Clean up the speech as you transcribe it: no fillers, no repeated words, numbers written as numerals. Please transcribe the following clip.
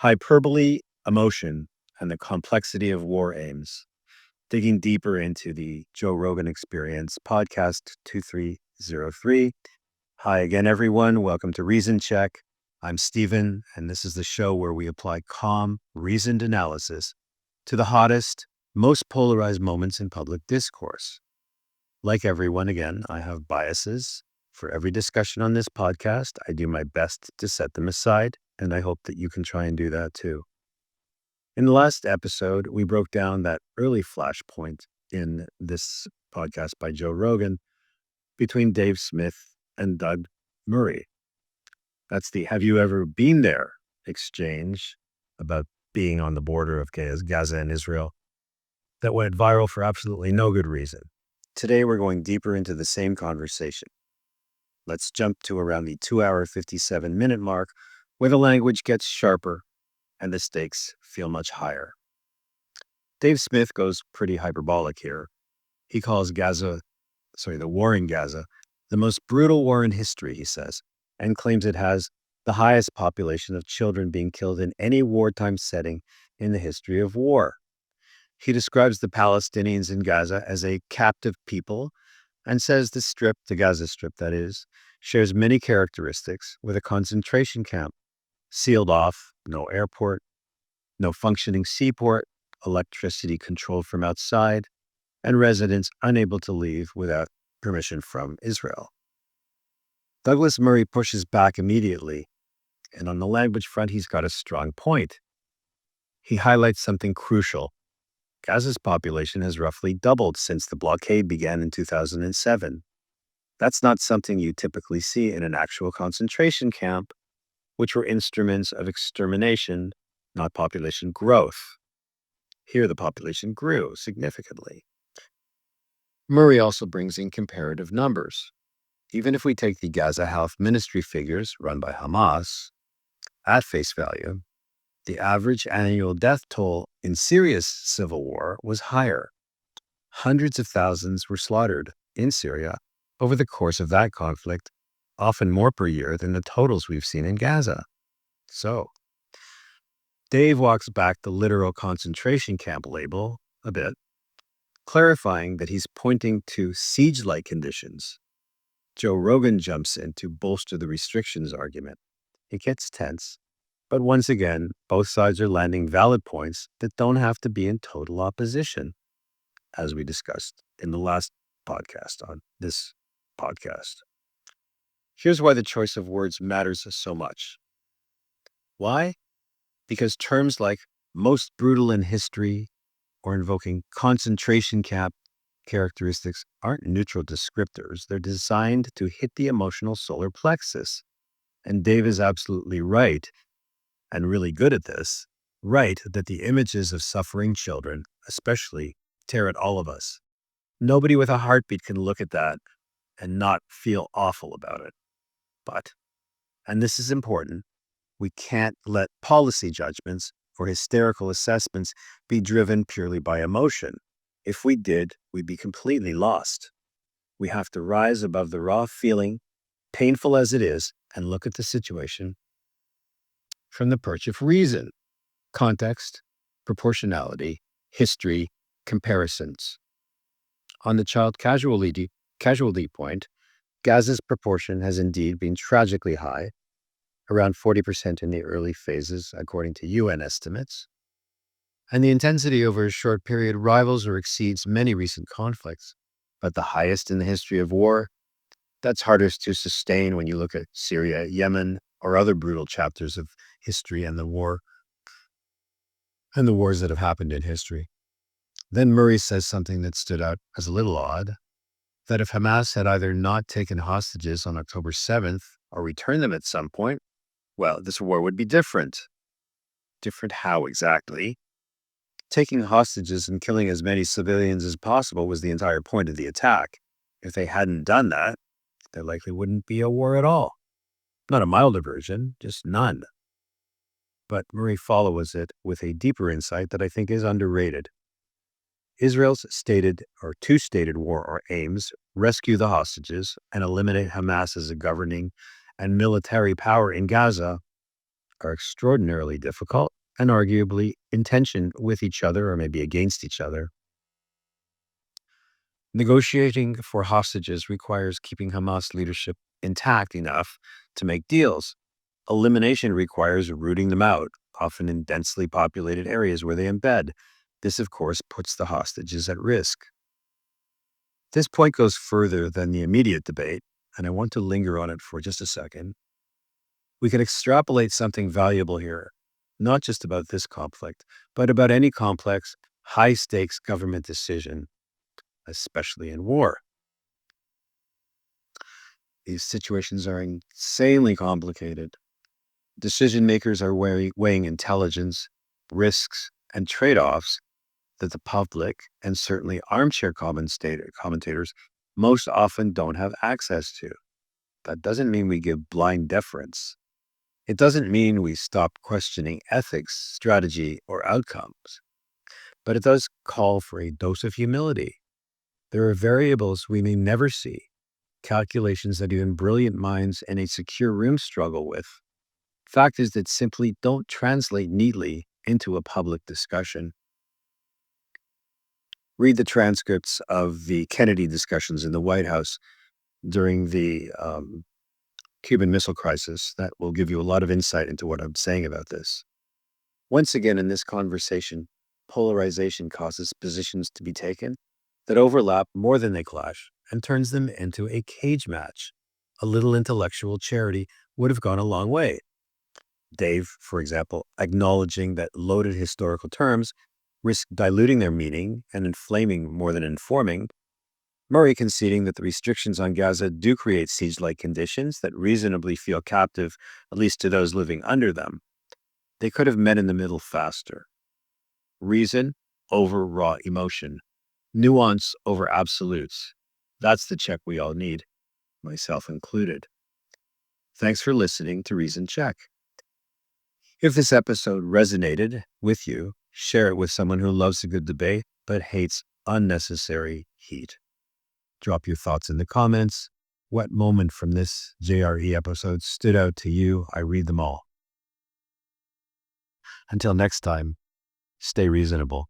Hyperbole, emotion, and the complexity of war aims. Digging deeper into the Joe Rogan Experience, podcast 2303. Hi again, everyone. Welcome to Reason Check. I'm Stephen, and this is the show where we apply calm, reasoned analysis to the hottest, most polarized moments in public discourse. Like everyone, again, I have biases. For every discussion on this podcast, I do my best to set them aside, and I hope that you can try and do that too. In the last episode, we broke down that early flashpoint in this podcast by Joe Rogan between Dave Smith and Doug Murray. That's the "have you ever been there" exchange about being on the border of Gaza and Israel that went viral for absolutely no good reason. Today, we're going deeper into the same conversation. Let's jump to around the 2-hour, 57-minute mark where the language gets sharper and the stakes feel much higher. Dave Smith goes pretty hyperbolic here. He calls the war in Gaza, the most brutal war in history, he says, and claims it has the highest population of children being killed in any wartime setting in the history of war. He describes the Palestinians in Gaza as a captive people and says the Gaza Strip that is, shares many characteristics with a concentration camp. Sealed off, no airport, no functioning seaport, electricity controlled from outside, and residents unable to leave without permission from Israel. Douglas Murray pushes back immediately, and on the language front, he's got a strong point. He highlights something crucial. Gaza's population has roughly doubled since the blockade began in 2007. That's not something you typically see in an actual concentration camp, which were instruments of extermination, not population growth. Here, the population grew significantly. Murray also brings in comparative numbers. Even if we take the Gaza Health Ministry figures run by Hamas at face value, the average annual death toll in Syria's civil war was higher. Hundreds of thousands were slaughtered in Syria over the course of that conflict, often more per year than the totals we've seen in Gaza. So, Dave walks back the literal concentration camp label a bit, clarifying that he's pointing to siege-like conditions. Joe Rogan jumps in to bolster the restrictions argument. It gets tense, but once again, both sides are landing valid points that don't have to be in total opposition, as we discussed in the last podcast on this podcast. Here's why the choice of words matters so much. Why? Because terms like most brutal in history or invoking concentration camp characteristics aren't neutral descriptors. They're designed to hit the emotional solar plexus. And Dave is absolutely right, and really good at this, right, that the images of suffering children, especially, tear at all of us. Nobody with a heartbeat can look at that and not feel awful about it. But, and this is important, we can't let policy judgments or hysterical assessments be driven purely by emotion. If we did, we'd be completely lost. We have to rise above the raw feeling, painful as it is, and look at the situation from the perch of reason, context, proportionality, history, comparisons. On the child casualty point, Gaza's proportion has indeed been tragically high, around 40% in the early phases, according to UN estimates. And the intensity over a short period rivals or exceeds many recent conflicts, but the highest in the history of war, that's hardest to sustain when you look at Syria, Yemen, or other brutal chapters of history and the wars that have happened in history. Then Murray says something that stood out as a little odd, that if Hamas had either not taken hostages on October 7th or returned them at some point, well, this war would be different. Different how exactly? Taking hostages and killing as many civilians as possible was the entire point of the attack. If they hadn't done that, there likely wouldn't be a war at all. Not a milder version, just none. But Murray follows it with a deeper insight that I think is underrated. Israel's two stated war aims, rescue the hostages and eliminate Hamas as a governing and military power in Gaza, are extraordinarily difficult and arguably in tension with each other or maybe against each other. Negotiating for hostages requires keeping Hamas leadership intact enough to make deals. Elimination requires rooting them out, often in densely populated areas where they embed. This, of course, puts the hostages at risk. This point goes further than the immediate debate, and I want to linger on it for just a second. We can extrapolate something valuable here, not just about this conflict, but about any complex, high stakes government decision, especially in war. These situations are insanely complicated. Decision makers are weighing intelligence, risks, and trade offs that the public and certainly armchair commentators most often don't have access to. That doesn't mean we give blind deference. It doesn't mean we stop questioning ethics, strategy, or outcomes. But it does call for a dose of humility. There are variables we may never see, calculations that even brilliant minds in a secure room struggle with, factors that simply don't translate neatly into a public discussion. Read the transcripts of the Kennedy discussions in the White House during the Cuban Missile Crisis. That will give you a lot of insight into what I'm saying about this. Once again, in this conversation, polarization causes positions to be taken that overlap more than they clash and turns them into a cage match. A little intellectual charity would have gone a long way. Dave, for example, acknowledging that loaded historical terms risk diluting their meaning and inflaming more than informing. Murray conceding that the restrictions on Gaza do create siege-like conditions that reasonably feel captive, at least to those living under them. They could have met in the middle faster. Reason over raw emotion. Nuance over absolutes. That's the check we all need, myself included. Thanks for listening to Reason Check. If this episode resonated with you, share it with someone who loves a good debate but hates unnecessary heat. Drop your thoughts in the comments. What moment from this JRE episode stood out to you? I read them all. Until next time, stay reasonable.